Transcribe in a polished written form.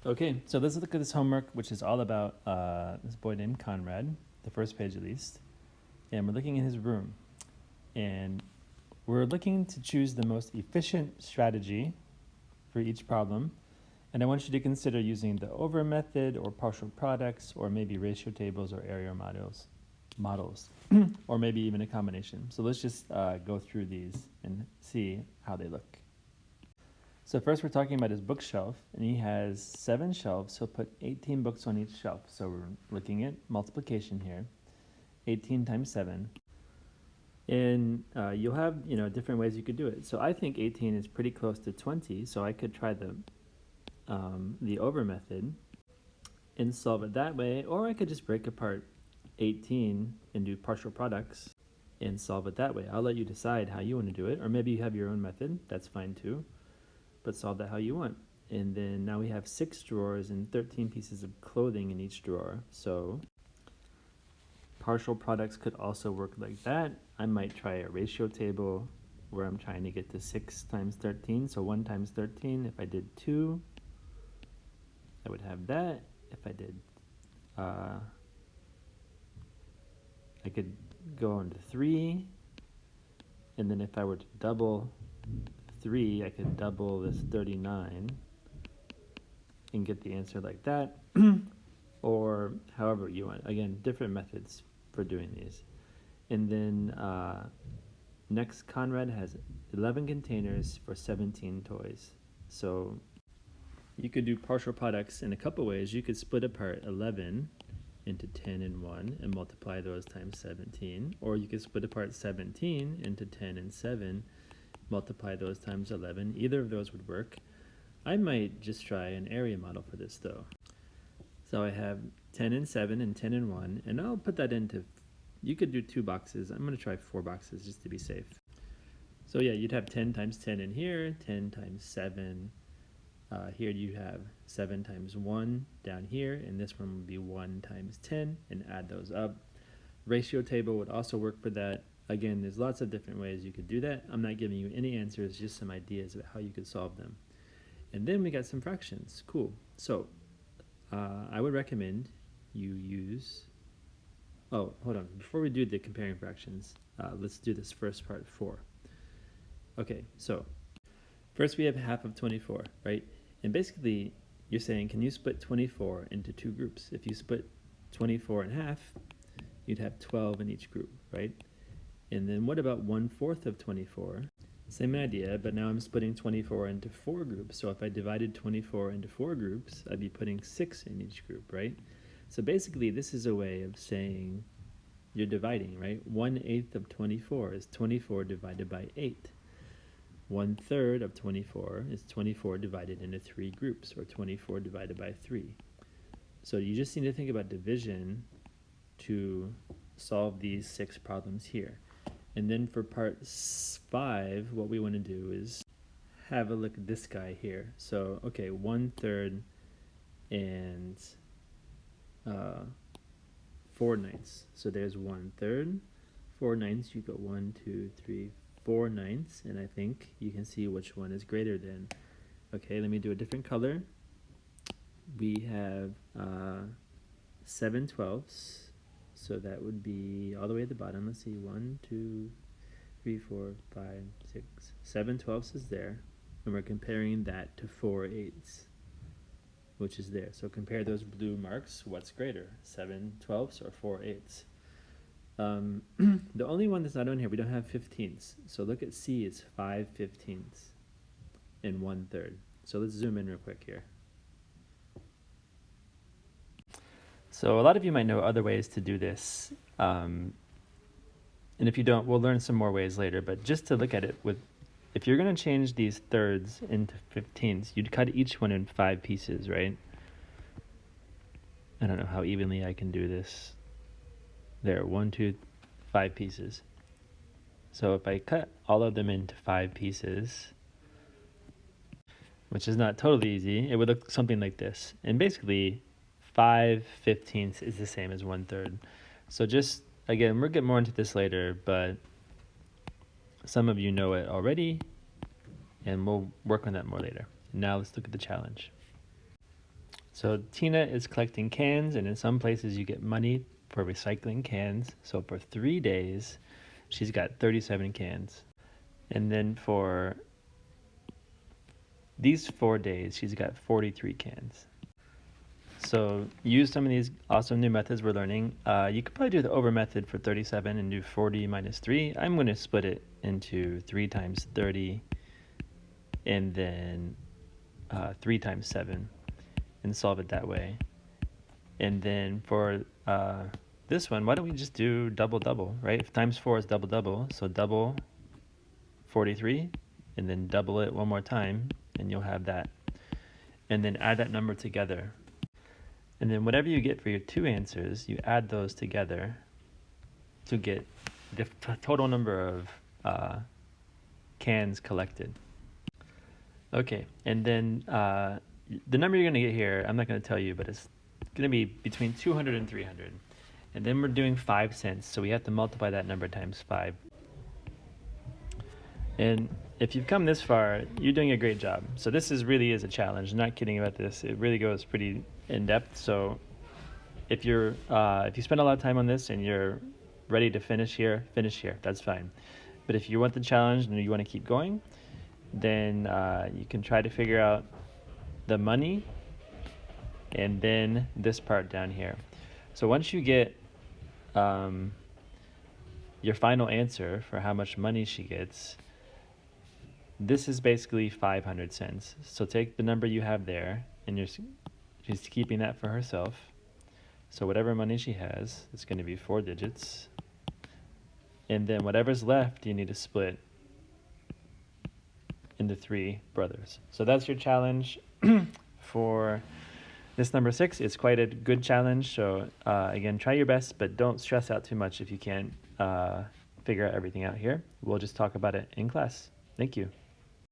Okay, so let's look at this homework, which is all about this boy named Conrad, the first page at least. And we're looking in his room. And we're looking to choose the most efficient strategy for each problem. And I want you to consider using the over method or partial products or maybe ratio tables or area models, or maybe even a combination. So let's just go through these and see how they look. So first we're talking about his bookshelf, and he has 7 shelves. He'll put 18 books on each shelf. So we're looking at multiplication here, 18 times 7. And you'll have, different ways you could do it. So I think 18 is pretty close to 20, so I could try the over method and solve it that way, or I could just break apart 18 and do partial products and solve it that way. I'll let you decide how you want to do it, or maybe you have your own method. That's fine too. But solve that how you want. And then now we have 6 drawers and 13 pieces of clothing in each drawer. So partial products could also work like that. I might try a ratio table where I'm trying to get to 6 times 13. So 1 times 13, if I did 2, I would have that. If I did, I could go on to 3. And then if I were to double 3, I could double this 39 and get the answer like that, or however you want. Again, different methods for doing these. And then next, Conrad has 11 containers for 17 toys. So you could do partial products in a couple ways. You could split apart 11 into 10 and 1 and multiply those times 17, or you could split apart 17 into 10 and 7, multiply those times 11. Either of those would work. I might just try an area model for this though. So I have 10 and 7 and 10 and 1, and I'll put that into, you could do 2 boxes. I'm going to try 4 boxes just to be safe. So yeah, you'd have 10 times 10 in here, 10 times 7. Here you have 7 times 1 down here, and this one would be 1 times 10, and add those up. Ratio table would also work for that. Again, there's lots of different ways you could do that. I'm not giving you any answers, just some ideas about how you could solve them. And then we got some fractions. Cool. So I would recommend you use, oh, hold on. Before we do the comparing fractions, let's do this first part, 4. Okay, so first we have half of 24, right? And basically, you're saying, can you split 24 into 2 groups? If you split 24 in half, you'd have 12 in each group, right? And then what about 1/4 of 24? Same idea, but now I'm splitting 24 into 4 groups. So if I divided 24 into 4 groups, I'd be putting 6 in each group, right? So basically, this is a way of saying you're dividing, right? 1/8 of 24 is 24 divided by 8. 1/3 of 24 is 24 divided into 3 groups, or 24 divided by 3. So you just need to think about division to solve these 6 problems here. And then for part 5, what we want to do is have a look at this guy here. So, okay, 1/3 and 4/9. So there's 1/3, 4/9. You go 1, 2, 3, 4/9, and I think you can see which one is greater than. Okay, let me do a different color. We have 7/12. So that would be all the way at the bottom. Let's see, 1, 2, 3, 4, 5, 6, 7/12 is there. And we're comparing that to 4/8, which is there. So compare those blue marks. What's greater, 7/12 or 4/8? The only one that's not on here, we don't have 15ths. So look at C, it's 5/15 and 1/3. So let's zoom in real quick here. So a lot of you might know other ways to do this. And if you don't, we'll learn some more ways later. But just to look at it, if you're going to change these thirds into 15ths, you'd cut each one in 5 pieces, right? I don't know how evenly I can do this. There, 1, 2, 5 pieces. So if I cut all of them into 5 pieces, which is not totally easy, it would look something like this. And basically, 5/15 is the same as 1/3. So just, again, we'll get more into this later, but some of you know it already, and we'll work on that more later. Now let's look at the challenge. So Tina is collecting cans, and in some places you get money for recycling cans. So for 3 days, she's got 37 cans. And then for these 4 days, she's got 43 cans. So use some of these awesome new methods we're learning. You could probably do the over method for 37 and do 40 minus 3. I'm going to split it into 3 times 30 and then 3 times 7 and solve it that way. And then for this one, why don't we just do double double, right? If times 4 is double double, so double 43 and then double it one more time and you'll have that. And then add that number together. And then whatever you get for your two answers, you add those together to get the total number of cans collected. Okay, and then the number you're going to get here, I'm not going to tell you, but it's going to be between 200 and 300. And then we're doing 5 cents, so we have to multiply that number times 5. And if you've come this far, you're doing a great job. So this really is a challenge. I'm not kidding about this. It really goes pretty in depth. So if you spend a lot of time on this and you're ready to finish here. That's fine. But if you want the challenge and you want to keep going, then you can try to figure out the money and then this part down here. So once you get your final answer for how much money she gets, this is basically 500 cents. So take the number you have there, and she's keeping that for herself. So whatever money she has, it's going to be 4 digits. And then whatever's left, you need to split into 3 brothers. So that's your challenge for this number 6. It's quite a good challenge. So again, try your best, but don't stress out too much if you can't figure out everything out here. We'll just talk about it in class. Thank you.